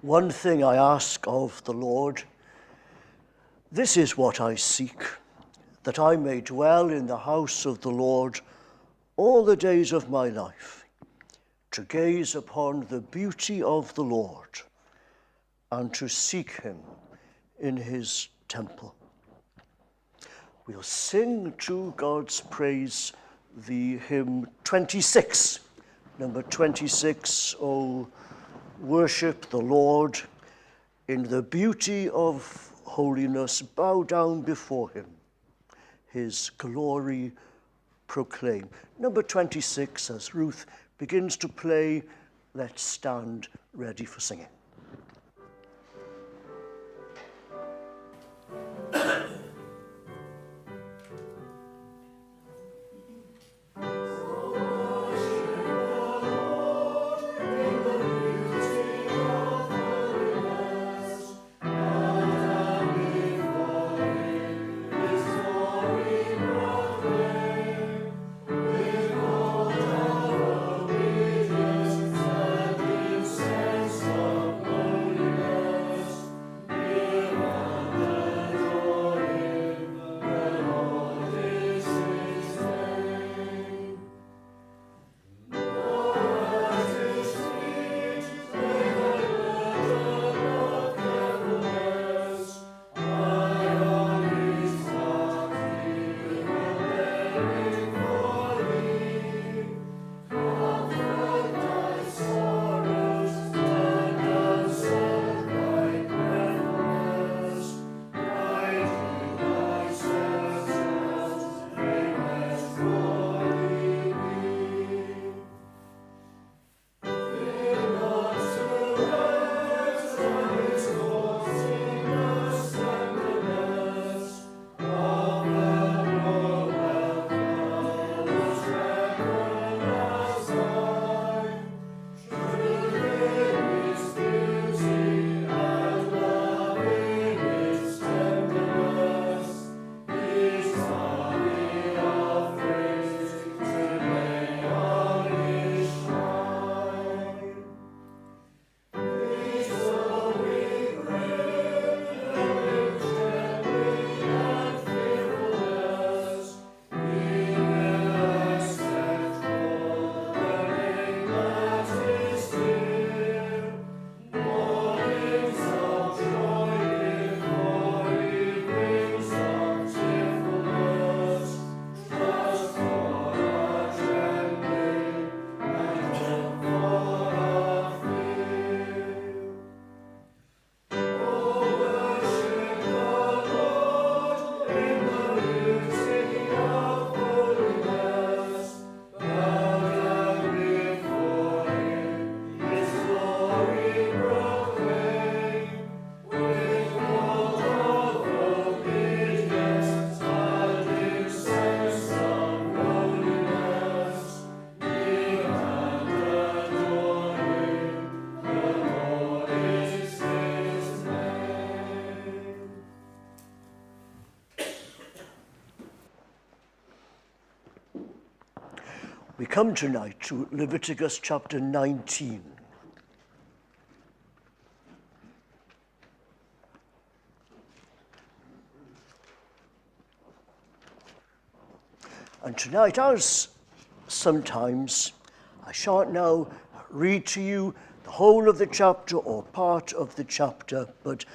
One thing I ask of the Lord, this is what I seek, that I may dwell in the house of the Lord all the days of my life, to gaze upon the beauty of the Lord and to seek him in his temple. We'll sing to God's praise the hymn 26, number 26, O worship the Lord in the beauty of holiness, bow down before him, his glory proclaim. Number 26, as Ruth begins to play, let's stand ready for singing. We come tonight to Leviticus chapter 19. And tonight, as sometimes, I shan't now read to you the whole of the chapter or part of the chapter, but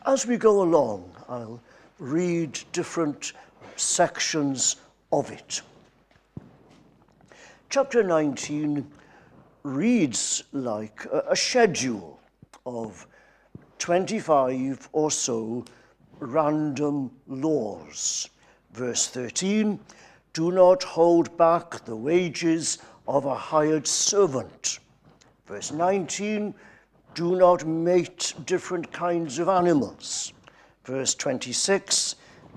as we go along, I'll read different sections of it. Chapter 19 reads like a schedule of 25 or so random laws. Verse 13, do not hold back the wages of a hired servant. Verse 19, do not mate different kinds of animals. Verse 26,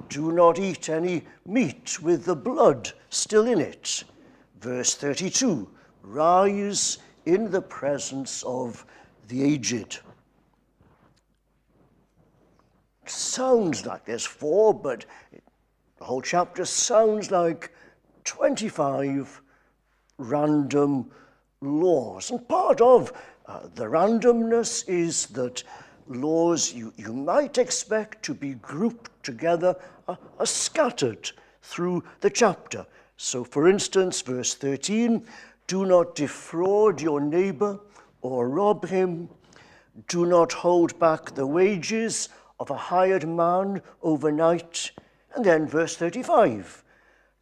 do not eat any meat with the blood still in it. Verse 32, rise in the presence of the aged. Sounds like there's 4, but the whole chapter sounds like 25 random laws. And part of The randomness is that laws you might expect to be grouped together are scattered through the chapter. So, for instance, verse 13, do not defraud your neighbor or rob him. Do not hold back the wages of a hired man overnight. And then verse 35,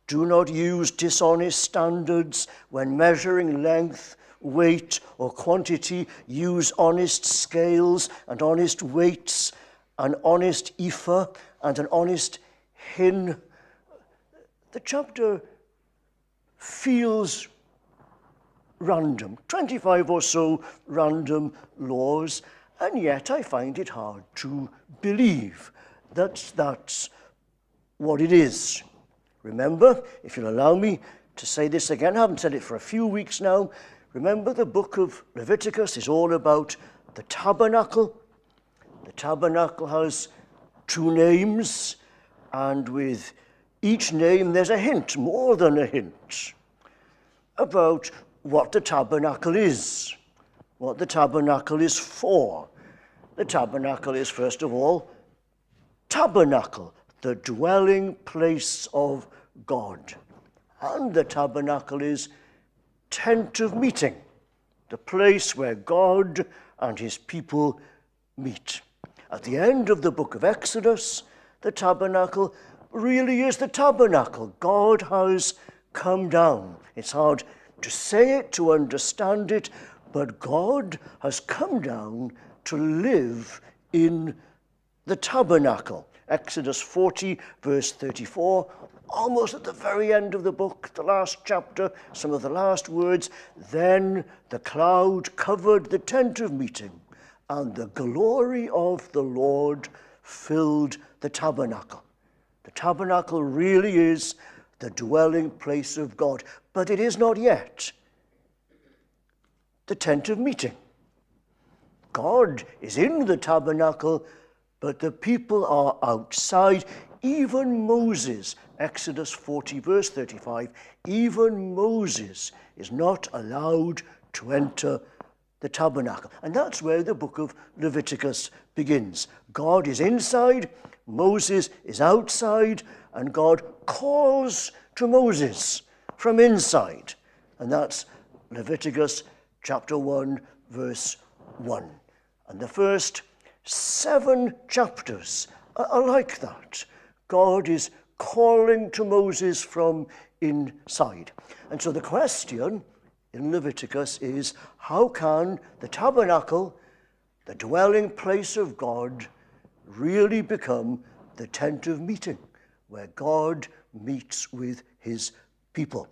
do not use dishonest standards when measuring length, weight, or quantity. Use honest scales and honest weights, an honest ephah and an honest hin. The chapter feels random, 25 or so random laws, and yet I find it hard to believe that that's what it is. Remember, if you'll allow me to say this again, I haven't said it for a few weeks now, remember the book of Leviticus is all about the tabernacle. The tabernacle has two names, and with each name there's a hint, more than a hint, about what the tabernacle is, what the tabernacle is for. The tabernacle is, first of all, tabernacle, the dwelling place of God. And the tabernacle is tent of meeting, the place where God and his people meet. At the end of the book of Exodus, the tabernacle really is the tabernacle. God has come down. It's hard to say it, to understand it, but God has come down to live in the tabernacle. Exodus 40, verse 34, almost at the very end of the book, the last chapter, some of the last words, then the cloud covered the tent of meeting, and the glory of the Lord filled the tabernacle. The tabernacle really is the dwelling place of God, but it is not yet the tent of meeting. God is in the tabernacle, but the people are outside. Even Moses, Exodus 40, verse 35, even Moses is not allowed to enter the tabernacle. And that's where the book of Leviticus begins. God is inside, Moses is outside, and God calls to Moses from inside. And that's Leviticus chapter 1, verse 1. And the first 7 chapters are like that. God is calling to Moses from inside. And so the question in Leviticus is, how can the tabernacle, the dwelling place of God, really become the tent of meeting, where God meets with his people?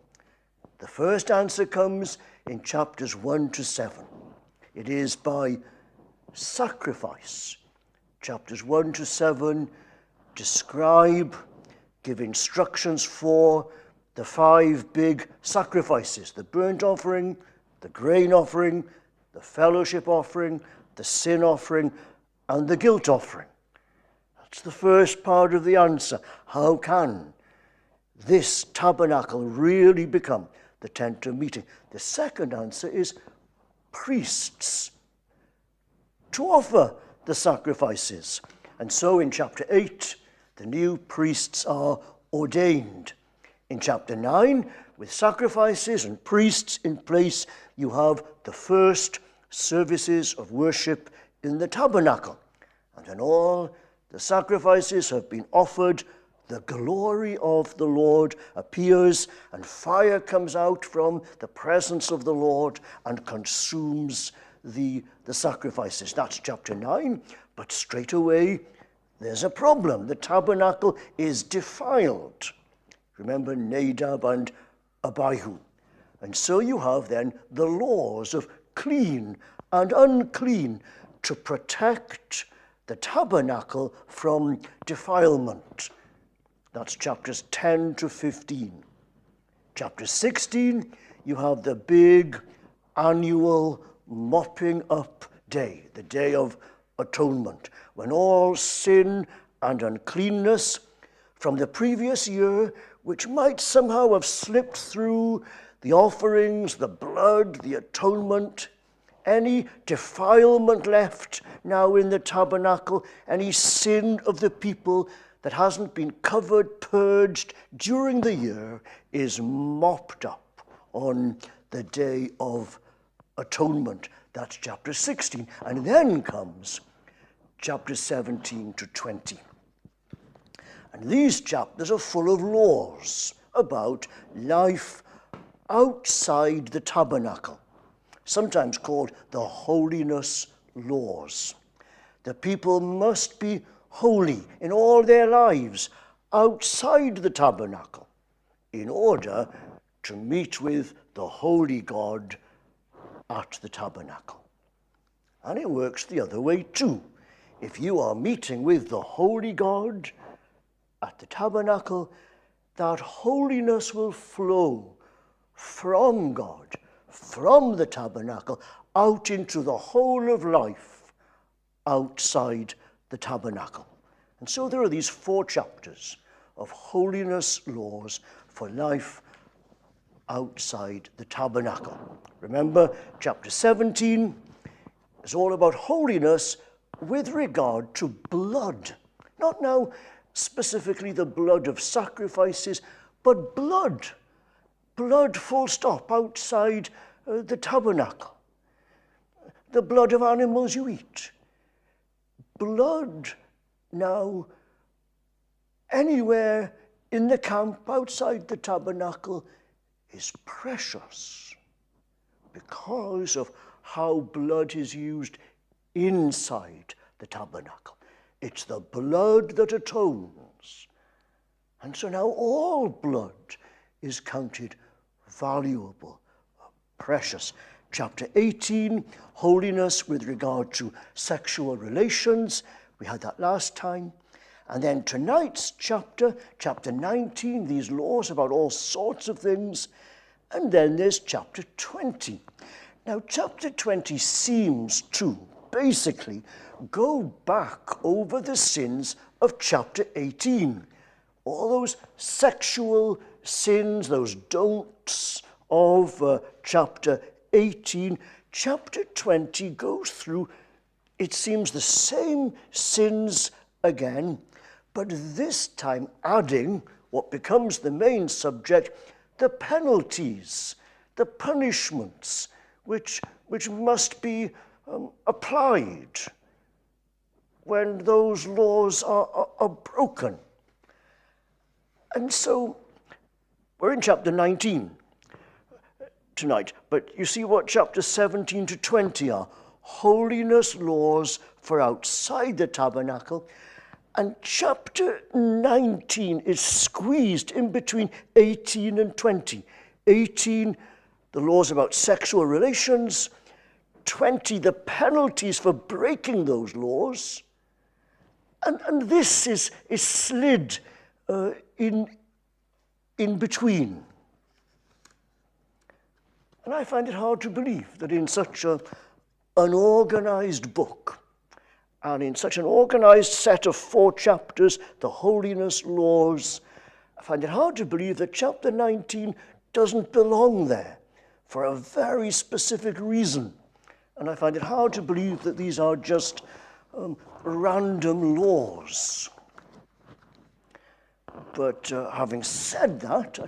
The first answer comes in chapters 1 to 7. It is by sacrifice. Chapters 1 to 7 describe, give instructions for the 5 big sacrifices: the burnt offering, the grain offering, the fellowship offering, the sin offering, and the guilt offering. That's the first part of the answer. How can this tabernacle really become the tent of meeting? The second answer is priests to offer the sacrifices. And so in chapter 8, the new priests are ordained. In chapter 9, with sacrifices and priests in place, you have the first services of worship in the tabernacle. And when all the sacrifices have been offered, the glory of the Lord appears, and fire comes out from the presence of the Lord and consumes the sacrifices. That's chapter 9, but straight away there's a problem. The tabernacle is defiled. Remember Nadab and Abihu. And so you have then the laws of clean and unclean to protect the tabernacle from defilement. That's chapters 10 to 15. Chapter 16, you have the big annual mopping up day, the Day of Atonement, when all sin and uncleanness from the previous year, which might somehow have slipped through the offerings, the blood, the atonement, any defilement left now in the tabernacle, any sin of the people that hasn't been covered, purged during the year, is mopped up on the Day of Atonement. That's chapter 16. And then comes chapter 17 to 20. And these chapters are full of laws about life outside the tabernacle, sometimes called the holiness laws. The people must be holy in all their lives outside the tabernacle in order to meet with the holy God at the tabernacle. And it works the other way too. If you are meeting with the holy God at the tabernacle, that holiness will flow from God, from the tabernacle, out into the whole of life outside the tabernacle. And so there are these 4 chapters of holiness laws for life outside the tabernacle. Remember, chapter 17 is all about holiness with regard to blood. Not now specifically the blood of sacrifices, but blood full stop, outside the tabernacle. The blood of animals you eat. Blood now anywhere in the camp outside the tabernacle is precious because of how blood is used inside the tabernacle. It's the blood that atones. And so now all blood is counted valuable, precious. Chapter 18, holiness with regard to sexual relations. We had that last time. And then tonight's chapter 19, these laws about all sorts of things. And then there's chapter 20. Now, chapter 20 seems to basically go back over the sins of chapter 18. All those sexual sins, those don'ts of chapter 18. Chapter 20 goes through, it seems, the same sins again, but this time adding what becomes the main subject, the penalties, the punishments, which must be applied when those laws are broken. And so we're in chapter 19 tonight, but you see what chapter 17 to 20 are. Holiness laws for outside the tabernacle. And chapter 19 is squeezed in between 18 and 20. 18, the laws about sexual relations. 20, the penalties for breaking those laws. And this is slid in between. And I find it hard to believe that in such an organized book, and in such an organized set of 4 chapters, the holiness laws, I find it hard to believe that chapter 19 doesn't belong there for a very specific reason. And I find it hard to believe that these are just random laws. But having said that,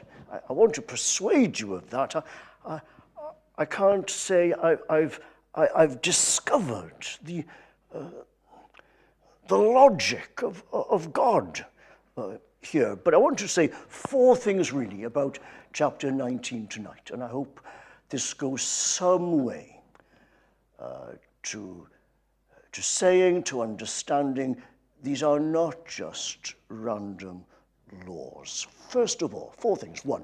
I want to persuade you of that. I can't say I've discovered the logic of God here. But I want to say 4 things really about chapter 19 tonight. And I hope this goes some way to saying, to understanding, these are not just random laws. First of all, 4 things. 1,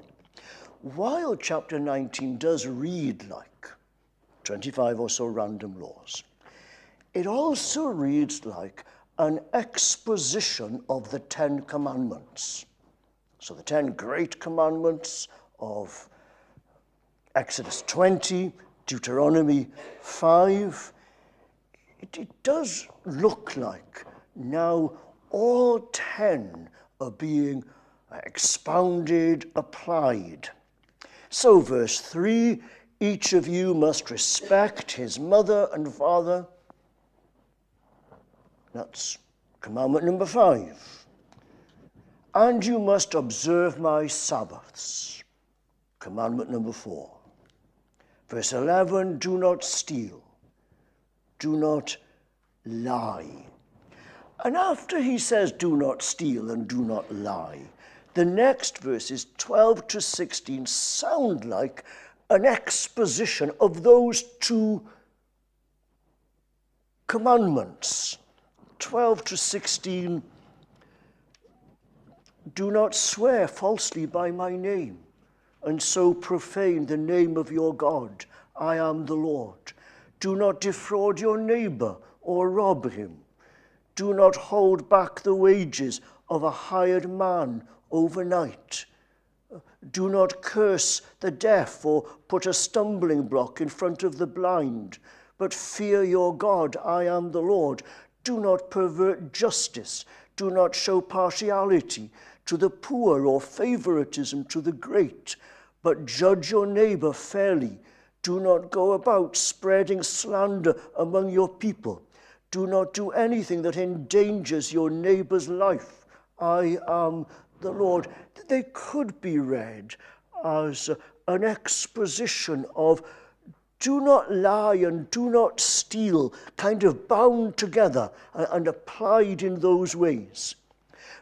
while chapter 19 does read like 25 or so random laws, it also reads like an exposition of the 10 commandments. So the 10 great commandments of Exodus 20, Deuteronomy 5, it does look like now all 10 are being expounded, applied. So verse 3, Each of you must respect his mother and father. That's commandment number 5. And you must observe my Sabbaths. Commandment number 4. Verse 11, do not steal. Do not lie. And after he says do not steal and do not lie, the next verses 12 to 16 sound like an exposition of those 2 commandments. 12 to 16, do not swear falsely by my name, and so profane the name of your God. I am the Lord. Do not defraud your neighbor or rob him. Do not hold back the wages of a hired man overnight. Do not curse the deaf or put a stumbling block in front of the blind, but fear your God. I am the Lord. Do not pervert justice. Do not show partiality to the poor or favoritism to the great, but judge your neighbor fairly. Do not go about spreading slander among your people. Do not do anything that endangers your neighbor's life. I am the Lord. They could be read as an exposition of do not lie and do not steal, kind of bound together and applied in those ways.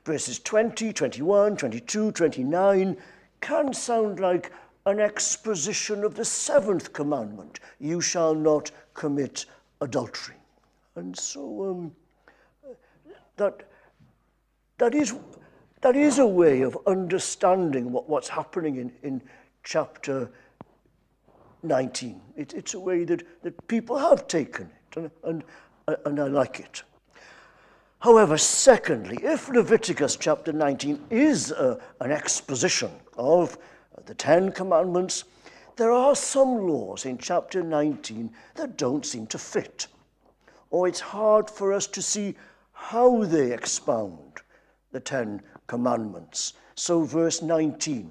Verses 20, 21, 22, 29 can sound like an exposition of the 7th commandment, you shall not commit adultery. And so that is a way of understanding what's happening in chapter 19. It's a way that people have taken it, and I like it. However, secondly, if Leviticus chapter 19 is an exposition of the 10 commandments, there are some laws in chapter 19 that don't seem to fit, or it's hard for us to see how they expound the 10 commandments. So verse 19,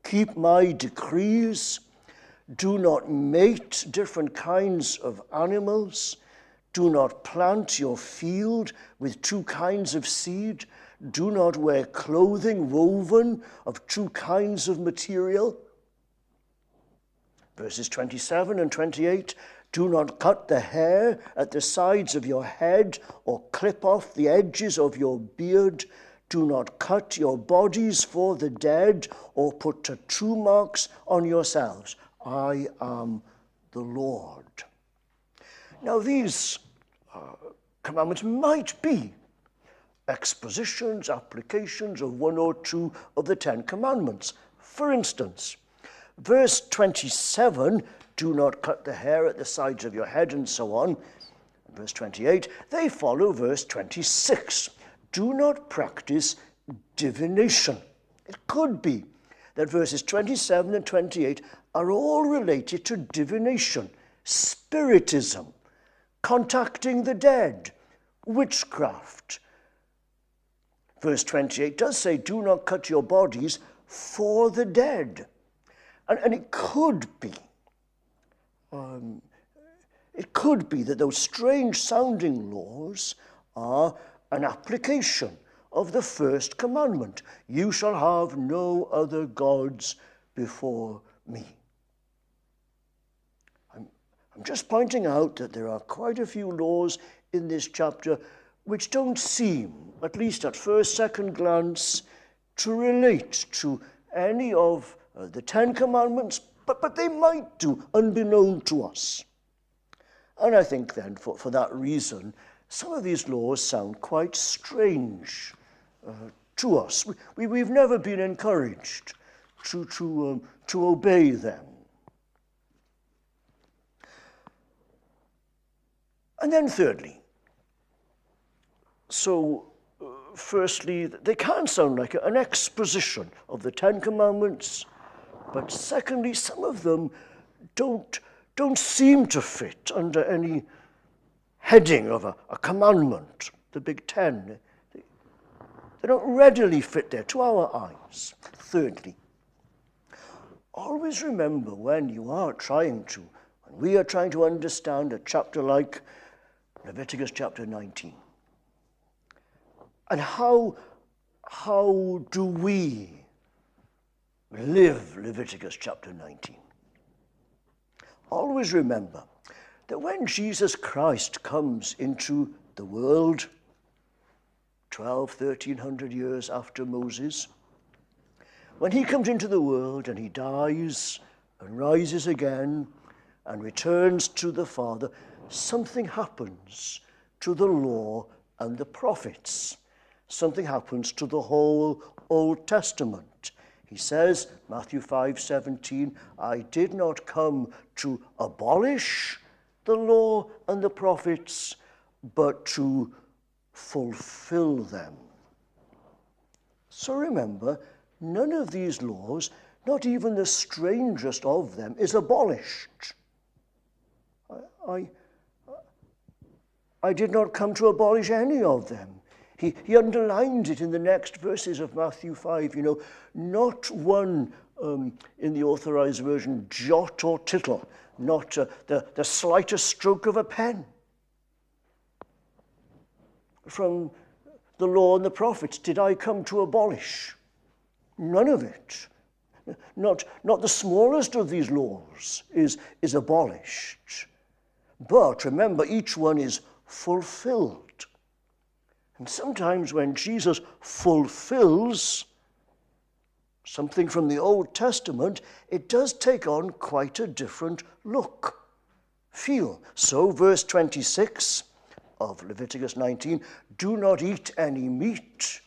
keep my decrees, do not mate different kinds of animals, do not plant your field with 2 kinds of seed, do not wear clothing woven of 2 kinds of material. Verses 27 and 28, do not cut the hair at the sides of your head or clip off the edges of your beard. Do not cut your bodies for the dead or put tattoo marks on yourselves. I am the Lord. Now these commandments might be expositions, applications of 1 or 2 of the 10 commandments. For instance, verse 27, do not cut the hair at the sides of your head, and so on. Verse 28, they follow verse 26. Do not practice divination. It could be that verses 27 and 28 are all related to divination, spiritism, contacting the dead, witchcraft. Verse 28 does say, do not cut your bodies for the dead. And it could be that those strange sounding laws are an application of the 1st commandment. You shall have no other gods before me. I'm just pointing out that there are quite a few laws in this chapter which don't seem, at least at first, second glance, to relate to any of the 10 commandments, but they might do, unbeknown to us. And I think then, for that reason, some of these laws sound quite strange to us. We've never been encouraged to obey them. And then thirdly, firstly, they can sound like an exposition of the 10 commandments, but secondly, some of them don't seem to fit under any heading of a commandment, the Big 10. They don't readily fit there to our eyes. Thirdly, always remember when we are trying to understand a chapter like Leviticus chapter 19. And how do we live Leviticus chapter 19? Always remember that when Jesus Christ comes into the world 1,300 years after Moses, when he comes into the world and he dies and rises again and returns to the Father, something happens to the law and the prophets. Something happens to the whole Old Testament. He says, Matthew 5:17, I did not come to abolish the law and the prophets, but to fulfill them. So remember, none of these laws, not even the strangest of them, is abolished. I did not come to abolish any of them. He underlines it in the next verses of Matthew 5, not one, in the Authorized Version, jot or tittle, not the slightest stroke of a pen. From the law and the prophets did I come to abolish. None of it. Not the smallest of these laws is abolished. But remember, each one is fulfilled. And sometimes when Jesus fulfills something from the Old Testament, it does take on quite a different look, feel. So verse 26 of Leviticus 19, do not eat any meat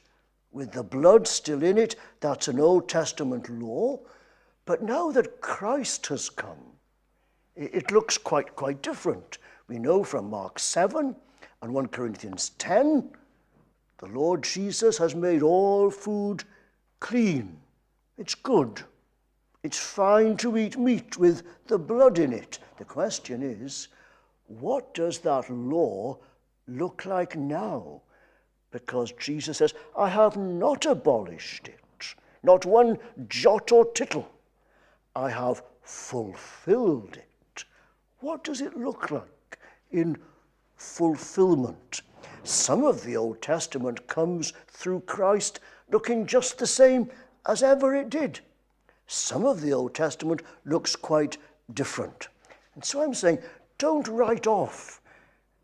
with the blood still in it. That's an Old Testament law. But now that Christ has come, it looks quite different. We know from Mark 7 and 1 Corinthians 10, the Lord Jesus has made all food clean. It's good. It's fine to eat meat with the blood in it. The question is, what does that law look like now? Because Jesus says, I have not abolished it, not one jot or tittle. I have fulfilled it. What does it look like in fulfillment? Some of the Old Testament comes through Christ looking just the same as ever it did. Some of the Old Testament looks quite different. And so I'm saying, don't write off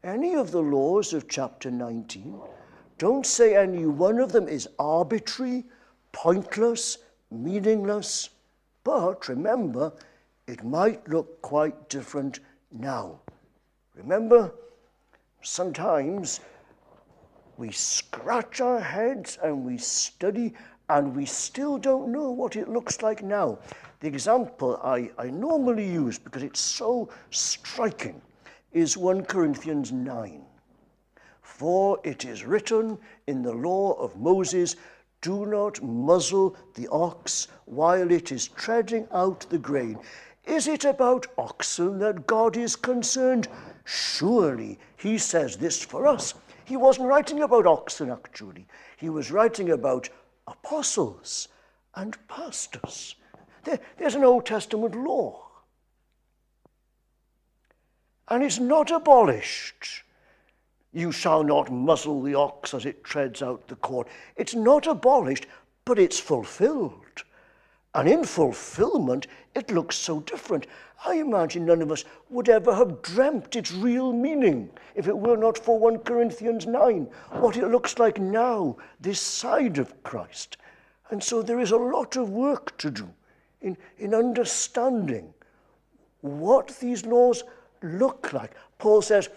any of the laws of chapter 19. Don't say any one of them is arbitrary, pointless, meaningless. But remember, it might look quite different now. Remember, sometimes we scratch our heads and we study and we still don't know what it looks like now. The example I normally use, because it's so striking, is 1 Corinthians 9. For it is written in the law of Moses, do not muzzle the ox while it is treading out the grain. Is it about oxen that God is concerned? Surely he says this for us. He wasn't writing about oxen, actually. He was writing about apostles and pastors. There's an Old Testament law. And it's not abolished. You shall not muzzle the ox as it treads out the corn. It's not abolished, but it's fulfilled. And in fulfillment, it looks so different. I imagine none of us would ever have dreamt its real meaning if it were not for 1 Corinthians 9, what it looks like now, this side of Christ. And so there is a lot of work to do in understanding what these laws look like. Paul says,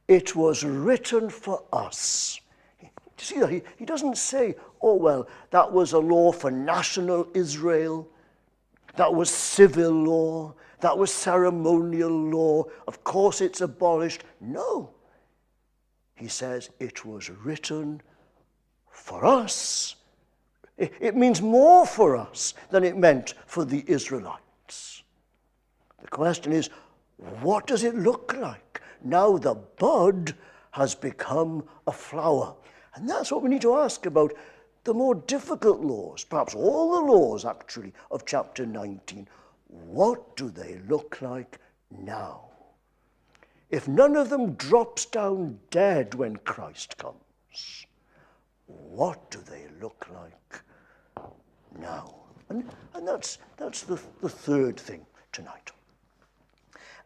it was written for us. You see that? He doesn't say, oh, well, that was a law for national Israel. That was civil law. That was ceremonial law. Of course it's abolished. No. He says it was written for us. It means more for us than it meant for the Israelites. The question is, what does it look like? Now the bud has become a flower. And that's what we need to ask about the more difficult laws, perhaps all the laws actually of chapter 19. what do they look like now? If none of them drops down dead when Christ comes, what do they look like now? And that's the third thing tonight.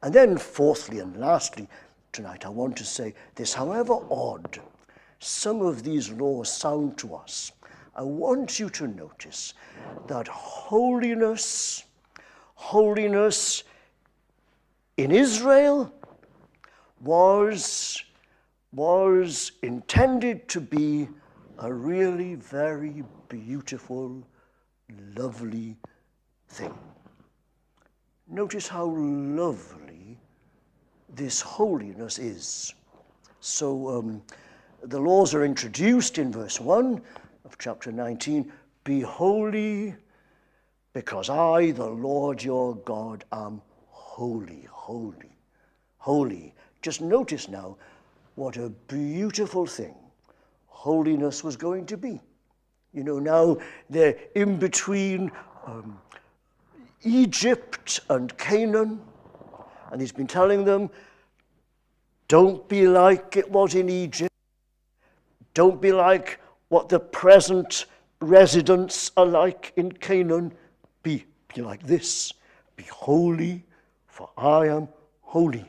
And then fourthly and lastly tonight, I want to say this: however odd some of these laws sound to us, I want you to notice that holiness in Israel was intended to be a really very beautiful, lovely thing. Notice how lovely this holiness is. So the laws are introduced in verse 1 of chapter 19. Be holy, because I, the Lord your God, am holy, holy, holy. Just notice now what a beautiful thing holiness was going to be. You know, now they're in between Egypt and Canaan, and he's been telling them, don't be like it was in Egypt. Don't be like what the present residents are like in Canaan. Be like this. Be holy, for I am holy.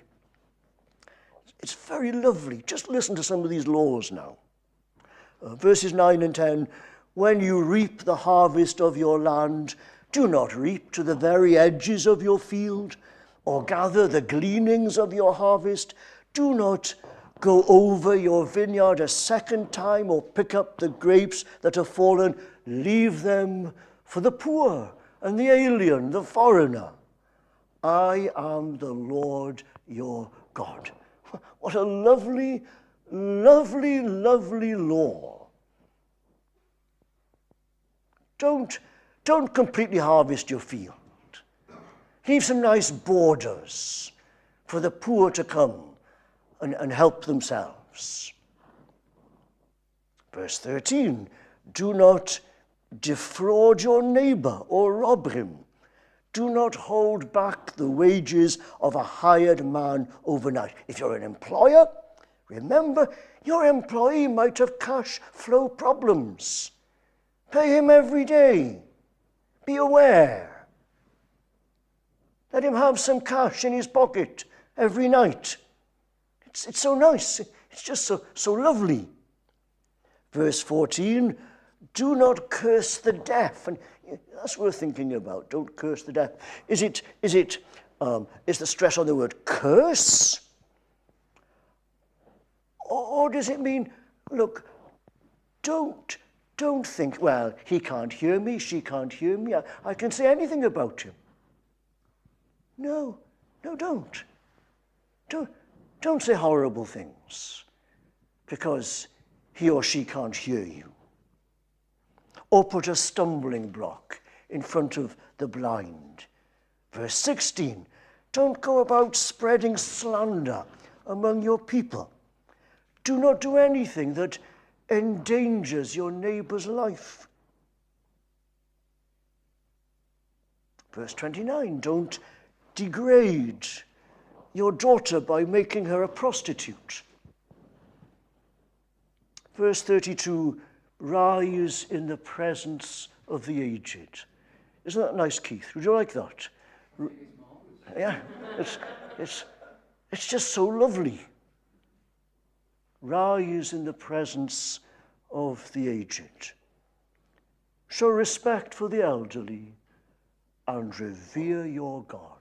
It's very lovely. Just listen to some of these laws now. Verses 9 and 10. When you reap the harvest of your land, do not reap to the very edges of your field, or gather the gleanings of your harvest. Do not go over your vineyard a second time, or pick up the grapes that have fallen. Leave them for the poor and the alien, the foreigner. I am the Lord your God. What a lovely, lovely, lovely law. Don't completely harvest your field. Leave some nice borders for the poor to come and help themselves. Verse 13, do not defraud your neighbor or rob him. Do not hold back the wages of a hired man overnight. If you're an employer, remember, your employee might have cash flow problems. Pay him every day. Be aware. Let him have some cash in his pocket every night. It's so nice. It's just so lovely. Verse 14, do not curse the deaf. And that's worth thinking about. Don't curse the deaf. Is the stress on the word curse? Or does it mean, look, don't think, well, he can't hear me, she can't hear me, I can say anything about him. No, don't. Don't say horrible things because he or she can't hear you. Or put a stumbling block in front of the blind. Verse 16, don't go about spreading slander among your people. Do not do anything that endangers your neighbor's life. Verse 29, don't degrade your daughter by making her a prostitute. Verse 32, rise in the presence of the aged. Isn't that nice, Keith? Would you like that? Yeah, it's just so lovely. Rise in the presence of the aged. Show respect for the elderly and revere your God.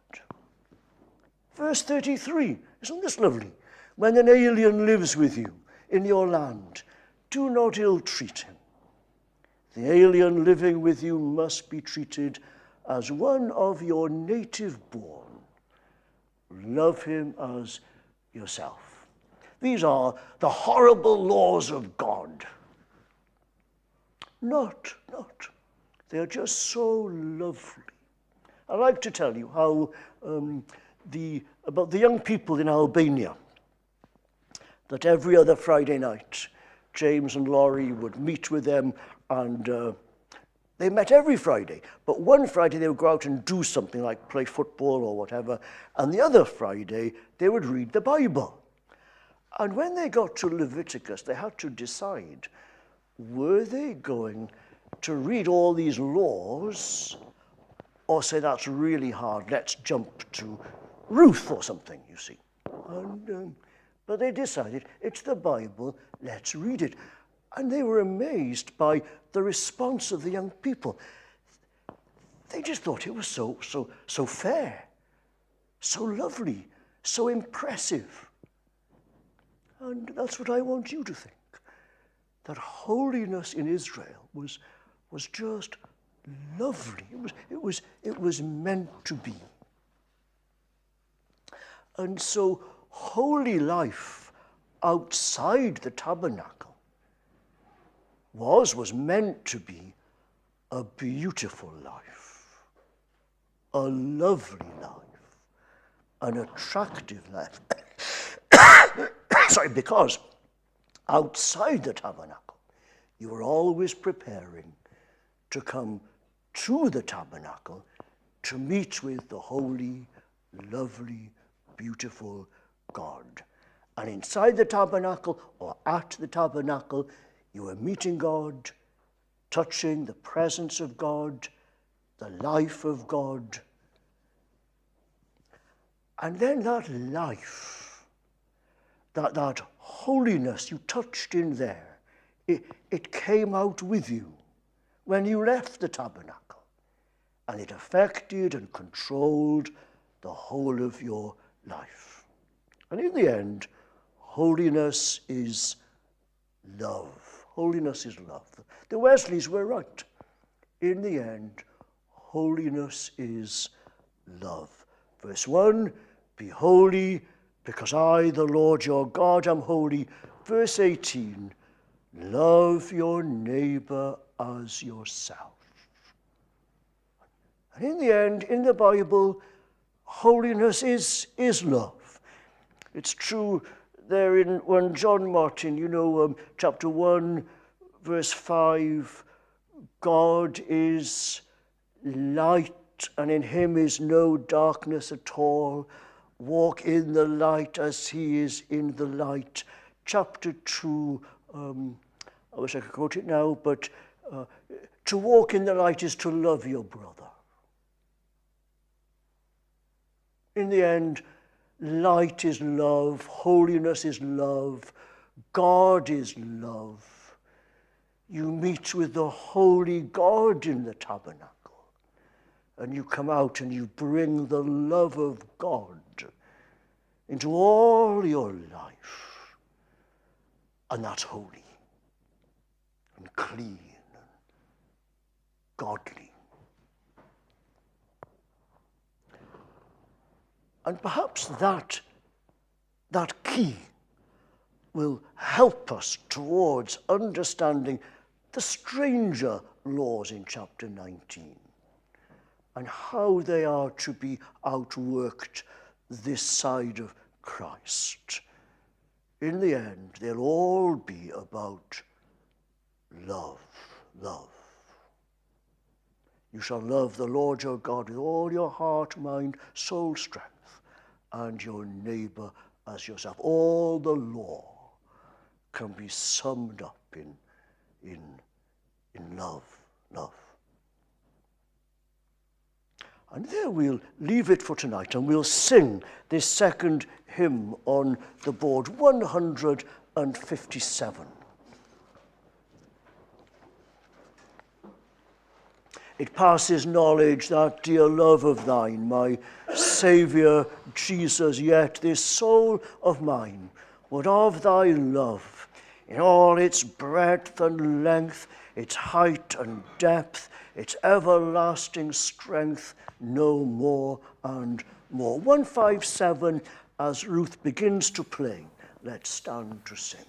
Verse 33, isn't this lovely? When an alien lives with you in your land, do not ill-treat him. The alien living with you must be treated as one of your native born. Love him as yourself. These are the horrible laws of God. Not. They are just so lovely. I like to tell you how about the young people in Albania, that every other Friday night, James and Laurie would meet with them and They met every Friday, but one Friday they would go out and do something like play football or whatever, and the other Friday they would read the Bible. And when they got to Leviticus, they had to decide, were they going to read all these laws or say, that's really hard, let's jump to Ruth or something, you see. But they decided, it's the Bible, let's read it. And they were amazed by the response of the young people. They just thought it was so fair, so lovely, so impressive. And that's what I want you to think, that holiness in Israel was just lovely. It was meant to be. And so holy life outside the tabernacle was meant to be a beautiful life, a lovely life, an attractive life. Sorry, because outside the tabernacle, you were always preparing to come to the tabernacle to meet with the holy, lovely, beautiful God. And inside the tabernacle or at the tabernacle, you were meeting God, touching the presence of God, the life of God. And then that life, that holiness you touched in there, it came out with you when you left the tabernacle. And it affected and controlled the whole of your life. And in the end, holiness is love. Holiness is love. The Wesleys were right. In the end, holiness is love. Verse 1, be holy, because I, the Lord your God, am holy. Verse 18, love your neighbor as yourself. And in the end, in the Bible, holiness is love. It's true there in 1 John Martin, chapter 1, verse 5, God is light, and in him is no darkness at all. Walk in the light as he is in the light. Chapter 2, I wish I could quote it now, but to walk in the light is to love your brother. In the end, light is love, holiness is love, God is love. You meet with the holy God in the tabernacle, and you come out and you bring the love of God into all your life. And that's holy and clean and godly. And perhaps that key will help us towards understanding the stranger laws in chapter 19 and how they are to be outworked this side of Christ. In the end, they'll all be about love. You shall love the Lord your God with all your heart, mind, soul, strength, and your neighbor as yourself. All the law can be summed up in love. And there we'll leave it for tonight, and we'll sing this second hymn on the board, 157. It passes knowledge, that dear love of thine, my Saviour Jesus, yet this soul of mine would of thy love, in all its breadth and length, its height and depth, its everlasting strength, know more and more. 157, as Ruth begins to play, let's stand to sing.